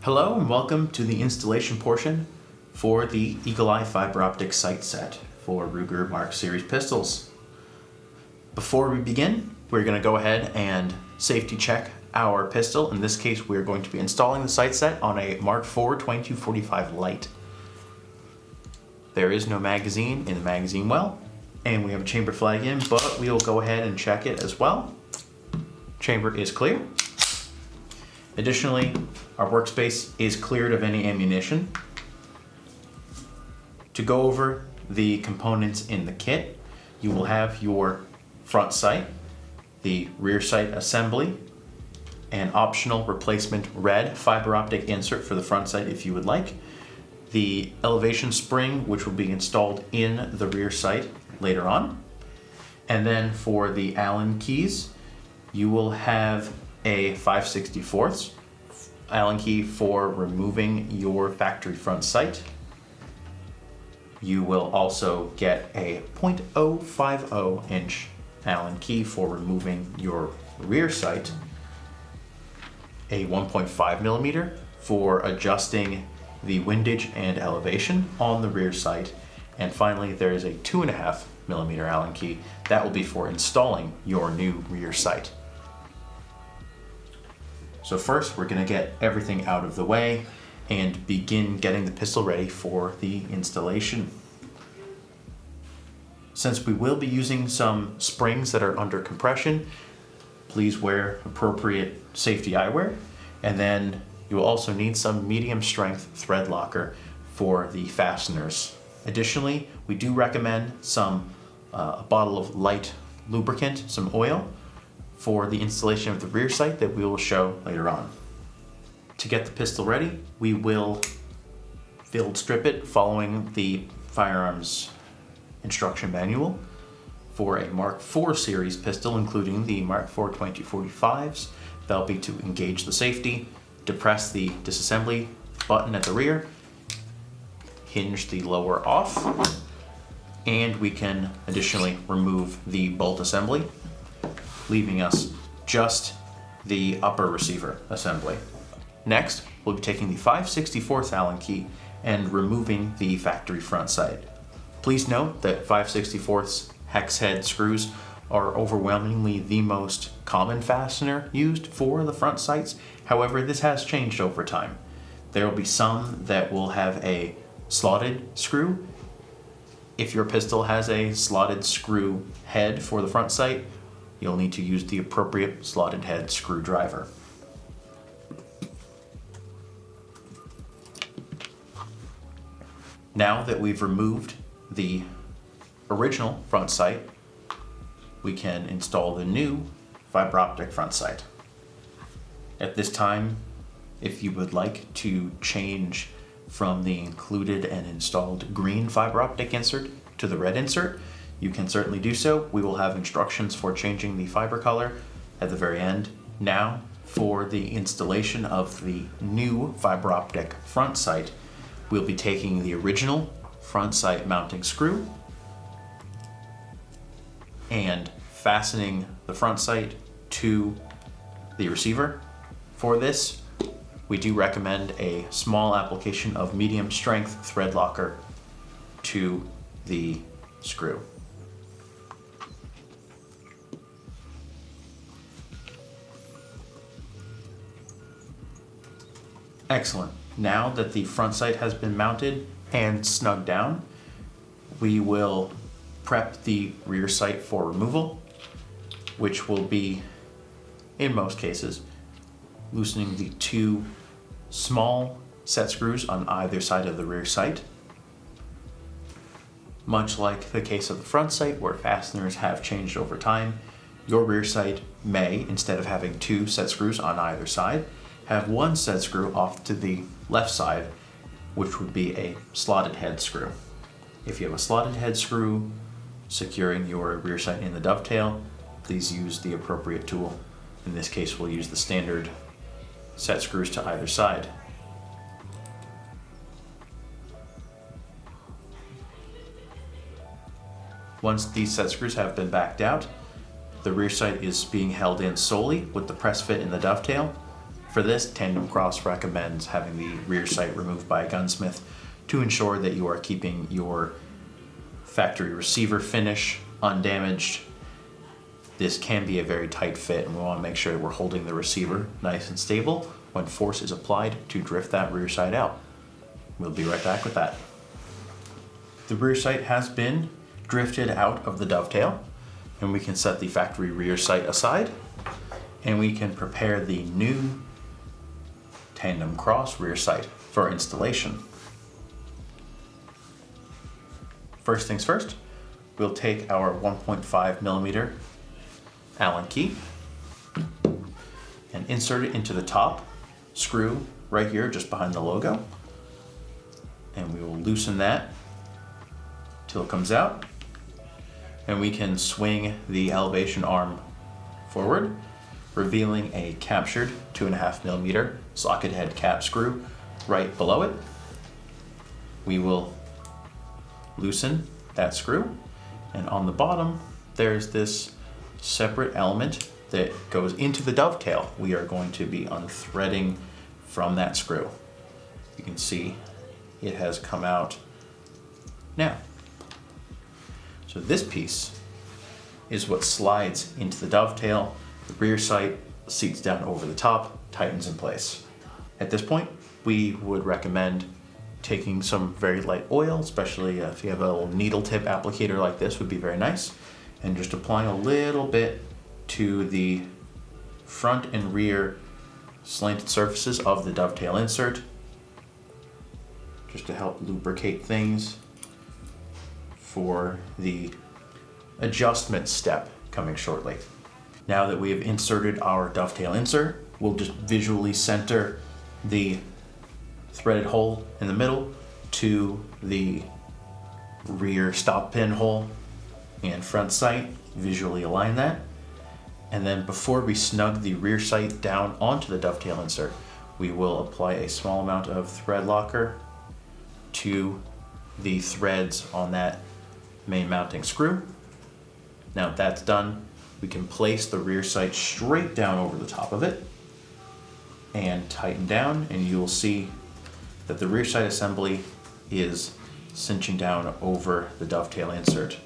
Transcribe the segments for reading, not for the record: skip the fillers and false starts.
Hello and welcome to the installation portion for the Eagle Eye fiber optic sight set for Ruger Mark Series pistols. Before we begin, we're going to go ahead and safety check our pistol. In this case, we're going to be installing the sight set on a Mark IV 2245 Lite. There is no magazine in the magazine well, and we have a chamber flag in, but we will go ahead and check it as well. Chamber is clear. Additionally, our workspace is cleared of any ammunition. To go over the components in the kit, you will have your front sight, the rear sight assembly, an optional replacement red fiber optic insert for the front sight if you would like, the elevation spring which will be installed in the rear sight later on, and then for the Allen keys, you will have a 5/64 Allen key for removing your factory front sight. You will also get a .050 inch Allen key for removing your rear sight, a 1.5 millimeter for adjusting the windage and elevation on the rear sight, and finally there is a 2.5 millimeter Allen key that will be for installing your new rear sight. So first we're going to get everything out of the way and begin getting the pistol ready for the installation. Since we will be using some springs that are under compression, please wear appropriate safety eyewear, and then you will also need some medium strength thread locker for the fasteners. Additionally, we do recommend a bottle of light lubricant, some oil, for the installation of the rear sight that we will show later on. To get the pistol ready, we will field strip it following the firearms instruction manual for a Mark IV series pistol, including the Mark IV 2245s. That'll be to engage the safety, depress the disassembly button at the rear, hinge the lower off, and we can additionally remove the bolt assembly, leaving us just the upper receiver assembly. Next, we'll be taking the 5/64 Allen key and removing the factory front sight. Please note that 5/64 hex head screws are overwhelmingly the most common fastener used for the front sights. However, this has changed over time. There will be some that will have a slotted screw. If your pistol has a slotted screw head for the front sight, you'll need to use the appropriate slotted head screwdriver. Now that we've removed the original front sight, we can install the new fiber optic front sight. At this time, if you would like to change from the included and installed green fiber optic insert to the red insert, you can certainly do so. We will have instructions for changing the fiber color at the very end. Now, for the installation of the new fiber optic front sight, we'll be taking the original front sight mounting screw and fastening the front sight to the receiver. For this, we do recommend a small application of medium strength thread locker to the screw. Excellent. Now that the front sight has been mounted and snugged down, we will prep the rear sight for removal, which will be, in most cases, loosening the two small set screws on either side of the rear sight. Much like the case of the front sight, where fasteners have changed over time, your rear sight may, instead of having two set screws on either side, have one set screw off to the left side, which would be a slotted head screw. If you have a slotted head screw securing your rear sight in the dovetail, please use the appropriate tool. In this case, we'll use the standard set screws to either side. Once these set screws have been backed out, the rear sight is being held in solely with the press fit in the dovetail, For this, TANDEMKROSS recommends having the rear sight removed by a gunsmith to ensure that you are keeping your factory receiver finish undamaged. This can be a very tight fit, and we want to make sure that we're holding the receiver nice and stable when force is applied to drift that rear sight out. We'll be right back with that. The rear sight has been drifted out of the dovetail, and we can set the factory rear sight aside, and we can prepare the new TANDEMKROSS rear sight for installation. First things first, we'll take our 1.5 millimeter Allen key and insert it into the top screw right here just behind the logo, and we will loosen that till it comes out, and we can swing the elevation arm forward, revealing a captured 2.5 millimeter socket head cap screw right below it. We will loosen that screw, and on the bottom there's this separate element that goes into the dovetail. We are going to be unthreading from that screw. You can see it has come out now. So this piece is what slides into the dovetail. The rear sight seats down over the top, tightens in place. At this point, we would recommend taking some very light oil, especially if you have a little needle tip applicator like this would be very nice, and just applying a little bit to the front and rear slanted surfaces of the dovetail insert, just to help lubricate things for the adjustment step coming shortly. Now that we have inserted our dovetail insert, we'll just visually center the threaded hole in the middle to the rear stop pin hole and front sight, visually align that. And then before we snug the rear sight down onto the dovetail insert, we will apply a small amount of thread locker to the threads on that main mounting screw. Now that's done, we can place the rear sight straight down over the top of it and tighten down, and you will see that the rear sight assembly is cinching down over the dovetail insert.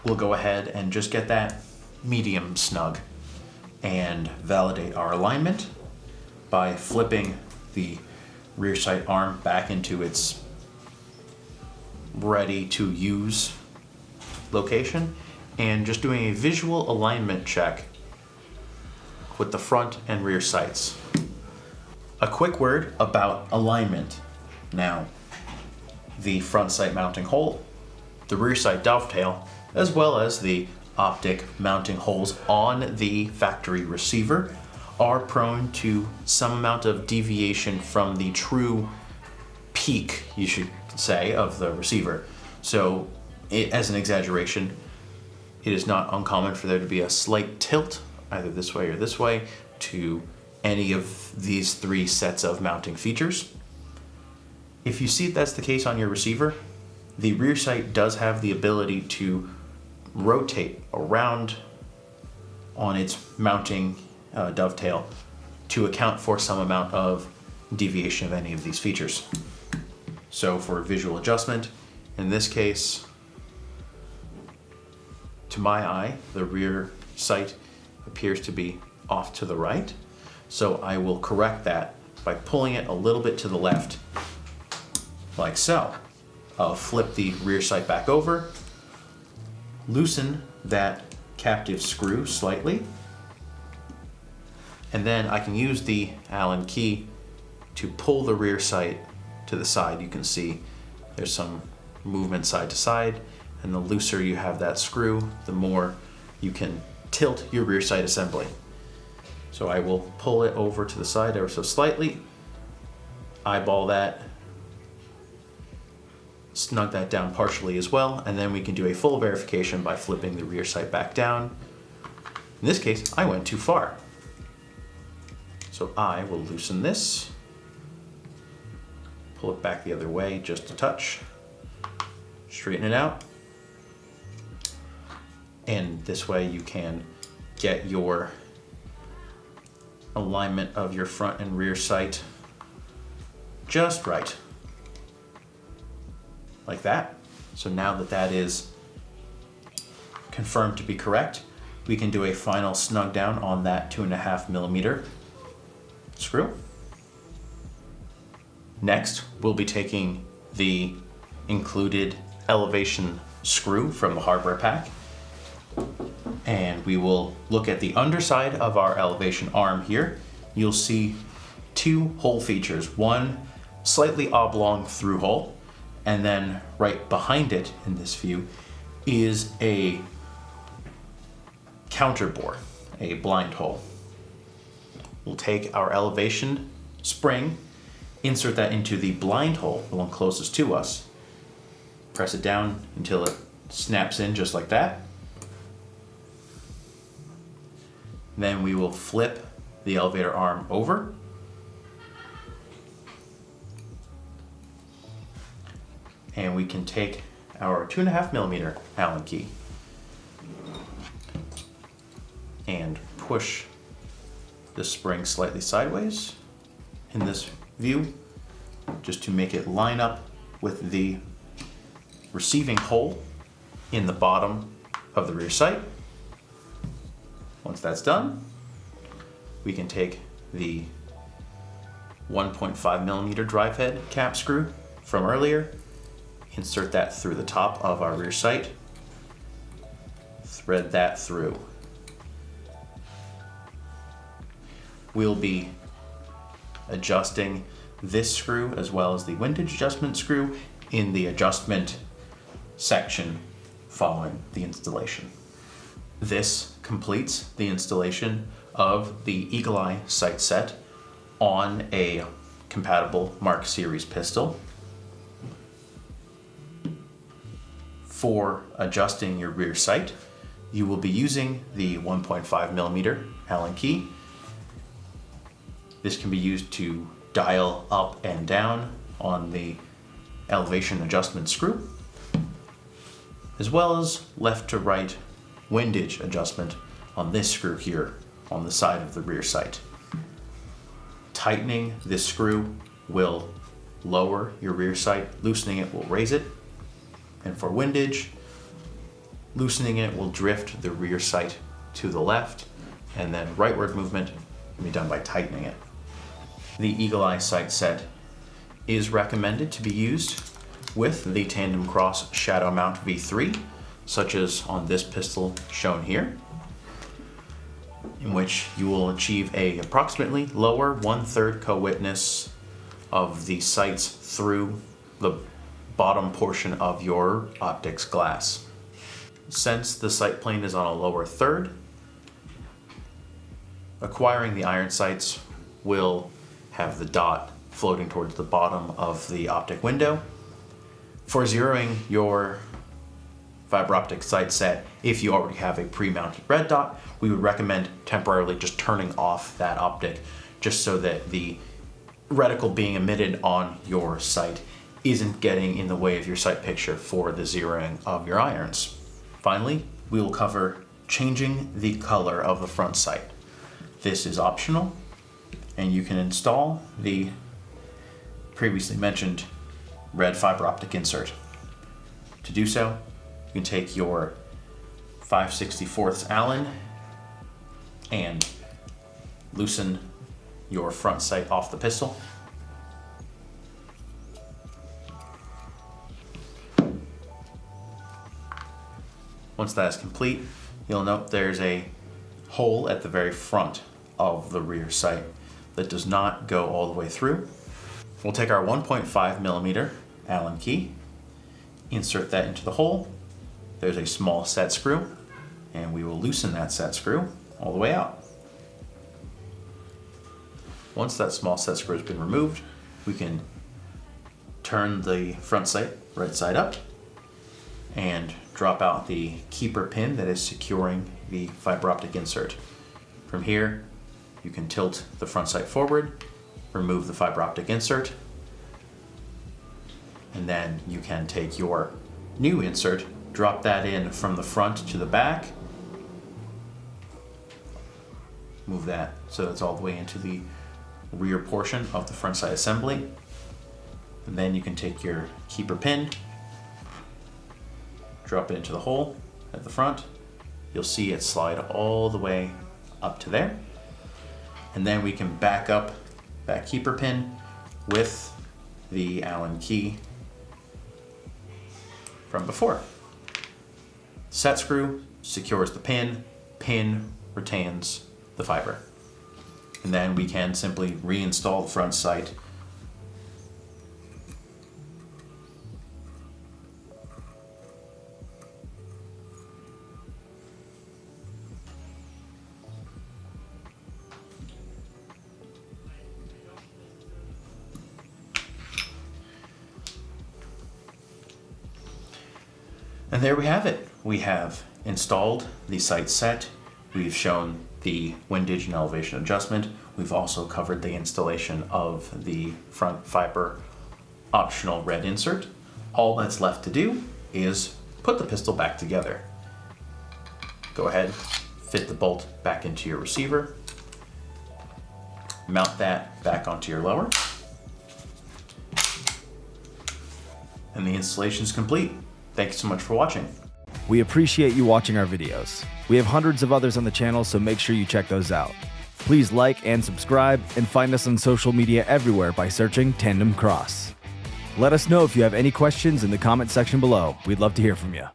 We'll go ahead and just get that medium snug and validate our alignment by flipping the rear sight arm back into its ready to use location and just doing a visual alignment check with the front and rear sights. A quick word about alignment. Now, the front sight mounting hole, the rear sight dovetail, as well as the optic mounting holes on the factory receiver are prone to some amount of deviation from the true peak, you should say, of the receiver. So as an exaggeration, it is not uncommon for there to be a slight tilt, either this way or this way, to any of these three sets of mounting features. If you see that's the case on your receiver, the rear sight does have the ability to rotate around on its mounting dovetail to account for some amount of deviation of any of these features. So for visual adjustment, in this case, to my eye, the rear sight appears to be off to the right. So I will correct that by pulling it a little bit to the left, like so. I'll flip the rear sight back over, loosen that captive screw slightly, and then I can use the Allen key to pull the rear sight to the side. You can see there's some movement side to side, and the looser you have that screw, the more you can tilt your rear sight assembly. So I will pull it over to the side ever so slightly, eyeball that, snug that down partially as well, and then we can do a full verification by flipping the rear sight back down. In this case, I went too far. So I will loosen this, pull it back the other way just a touch, straighten it out, And this way you can get your alignment of your front and rear sight just right. Like that. So now that that is confirmed to be correct, we can do a final snug down on that 2.5mm screw. Next, we'll be taking the included elevation screw from the hardware pack, and we will look at the underside of our elevation arm here. You'll see two hole features, one slightly oblong through hole, and then right behind it in this view is a counter bore, a blind hole. We'll take our elevation spring, insert that into the blind hole, the one closest to us, press it down until it snaps in just like that. Then we will flip the elevator arm over. And we can take our 2.5mm Allen key and push the spring slightly sideways in this view, just to make it line up with the receiving hole in the bottom of the rear sight. Once that's done, we can take the 1.5mm drive head cap screw from earlier, insert that through the top of our rear sight, thread that through. We'll be adjusting this screw as well as the windage adjustment screw in the adjustment section following the installation. This completes the installation of the Eagle Eye sight set on a compatible Mark Series pistol. For adjusting your rear sight, you will be using the 1.5mm Allen key. This can be used to dial up and down on the elevation adjustment screw, as well as left to right windage adjustment on this screw here on the side of the rear sight. Tightening this screw will lower your rear sight, loosening it will raise it. And for windage, loosening it will drift the rear sight to the left, and then rightward movement can be done by tightening it. The Eagle Eye sight set is recommended to be used with the TANDEMKROSS Shadow Mount V3, such as on this pistol shown here, in which you will achieve a approximately lower 1/3 co-witness of the sights through the bottom portion of your optics glass. Since the sight plane is on a lower third, acquiring the iron sights will have the dot floating towards the bottom of the optic window. For zeroing your fiber optic sight set, if you already have a pre-mounted red dot, we would recommend temporarily just turning off that optic, just so that the reticle being emitted on your sight isn't getting in the way of your sight picture for the zeroing of your irons. Finally, we will cover changing the color of the front sight. This is optional, and you can install the previously mentioned red fiber optic insert. To do so, you can take your 5/64 Allen and loosen your front sight off the pistol. Once that is complete, you'll note there's a hole at the very front of the rear sight that does not go all the way through. We'll take our 1.5mm Allen key, insert that into the hole. There's a small set screw, and we will loosen that set screw all the way out. Once that small set screw has been removed, we can turn the front sight right side up and drop out the keeper pin that is securing the fiber optic insert. From here, you can tilt the front sight forward, remove the fiber optic insert, and then you can take your new insert, drop that in from the front to the back, move that so it's all the way into the rear portion of the front side assembly. And then you can take your keeper pin, drop it into the hole at the front. You'll see it slide all the way up to there. And then we can back up that keeper pin with the Allen key from before. Set screw secures the pin, pin retains the fiber. And then we can simply reinstall the front sight. And there we have it. We have installed the sight set. We've shown the windage and elevation adjustment. We've also covered the installation of the front fiber optional red insert. All that's left to do is put the pistol back together. Go ahead, fit the bolt back into your receiver, mount that back onto your lower, and the installation is complete. Thank you so much for watching. We appreciate you watching our videos. We have hundreds of others on the channel, so make sure you check those out. Please like and subscribe, and find us on social media everywhere by searching TANDEMKROSS. Let us know if you have any questions in the comment section below. We'd love to hear from you.